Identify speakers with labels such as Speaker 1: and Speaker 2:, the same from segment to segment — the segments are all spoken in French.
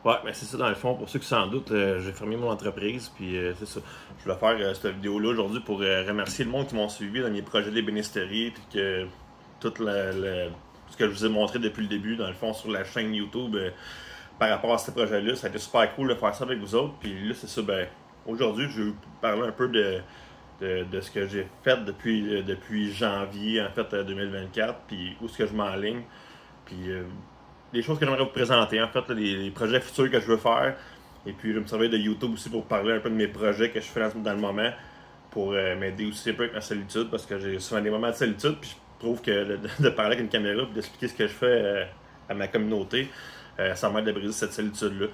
Speaker 1: Ouais, ben c'est ça dans le fond, pour ceux qui s'en doutent, j'ai fermé mon entreprise, puis c'est ça. Je voulais faire cette vidéo-là aujourd'hui pour remercier le monde qui m'ont suivi dans mes projets d'ébénisterie, puis que tout ce que je vous ai montré depuis le début, dans le fond, sur la chaîne YouTube, par rapport à ce projet-là, ça a été super cool de faire ça avec vous autres, puis là, c'est ça, ben, aujourd'hui, je vais vous parler un peu de ce que j'ai fait depuis janvier, en fait, 2024, puis où est-ce que je m'enligne, puis les choses que j'aimerais vous présenter, en fait, là, les projets futurs que je veux faire. Et puis, je vais me servir de YouTube aussi pour parler un peu de mes projets que je fais dans le moment, pour m'aider aussi un peu avec ma solitude, parce que j'ai souvent des moments de solitude, puis je trouve que de parler avec une caméra, puis d'expliquer ce que je fais à ma communauté, ça m'aide à briser cette solitude-là.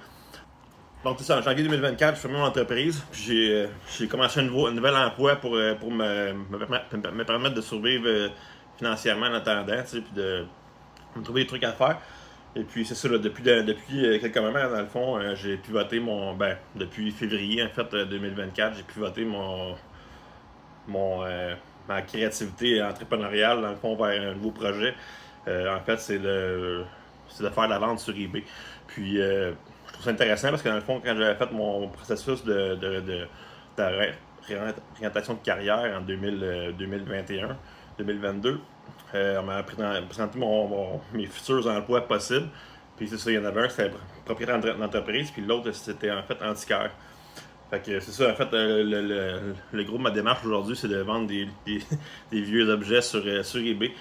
Speaker 1: Donc, c'est ça, en janvier 2024, je fermé mon entreprise, puis j'ai commencé un nouvel emploi pour me permettre de survivre financièrement en attendant, tu sais, puis de me trouver des trucs à faire. Et puis c'est ça, là, depuis quelques moments, dans le fond, j'ai pivoté depuis février, en fait, 2024, j'ai pivoté ma créativité entrepreneuriale, dans le fond, vers un nouveau projet. En fait, c'est de faire de la vente sur eBay. Puis, je trouve ça intéressant parce que, dans le fond, quand j'avais fait mon processus de réorientation de carrière en 2021, 2022, on m'a présenté mes futurs emplois possibles. Puis c'est ça, il y en avait un qui c'était propriétaire d'entreprise, puis l'autre c'était en fait antiquaire. Fait que c'est ça, en fait, le gros de ma démarche aujourd'hui, c'est de vendre des vieux objets sur eBay.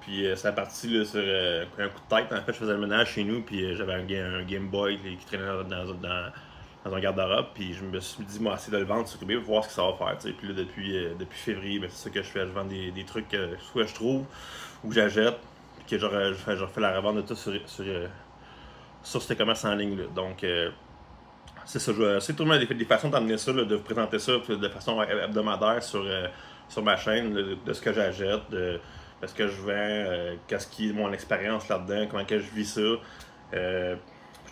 Speaker 1: Puis ça a parti là, sur un coup de tête. En fait, je faisais le ménage chez nous, puis j'avais un Game Boy qui traînait dans un garde-robe. Puis je me suis dit, moi, essayer de le vendre sur eBay pour voir ce que ça va faire. T'sais. Puis là, depuis février, ben, c'est ça que je fais. Je vends des trucs que soit je trouve ou que j'achète, puis que je refais la revente de tout sur ces commerces en ligne. Là. Donc, c'est ça. Je vais essayer de trouver des façons d'amener ça, là, de vous présenter ça de façon hebdomadaire sur ma chaîne, là, de ce que j'achète, de ce que je vends, qu'est-ce qui est mon expérience là-dedans, comment que je vis ça. Je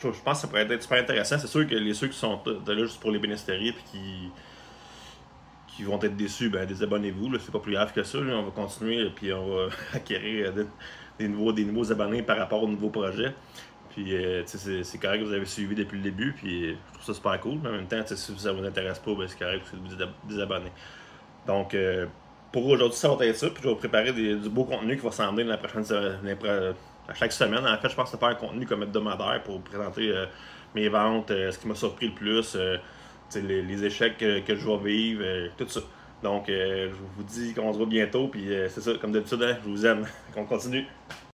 Speaker 1: pense que ça pourrait être super intéressant. C'est sûr que ceux qui sont là juste pour les bénisteries et qui vont être déçus, ben désabonnez-vous. C'est pas plus grave que ça. Là. On va continuer puis on va acquérir des nouveaux abonnés par rapport aux nouveaux projets. Puis c'est correct que vous avez suivi depuis le début. Puis je trouve ça super cool. Mais en même temps, si ça vous intéresse pas, ben, c'est correct que vous vous désabonnez. Donc pour aujourd'hui, ça va être ça. Puis je vais vous préparer du beau contenu qui va s'en venir à chaque semaine. En fait, je pense que faire un contenu comme hebdomadaire pour vous présenter mes ventes, ce qui m'a surpris le plus, les échecs que je vais vivre, tout ça. Donc, je vous dis qu'on se voit bientôt. Puis c'est ça, comme d'habitude, hein, je vous aime. On continue.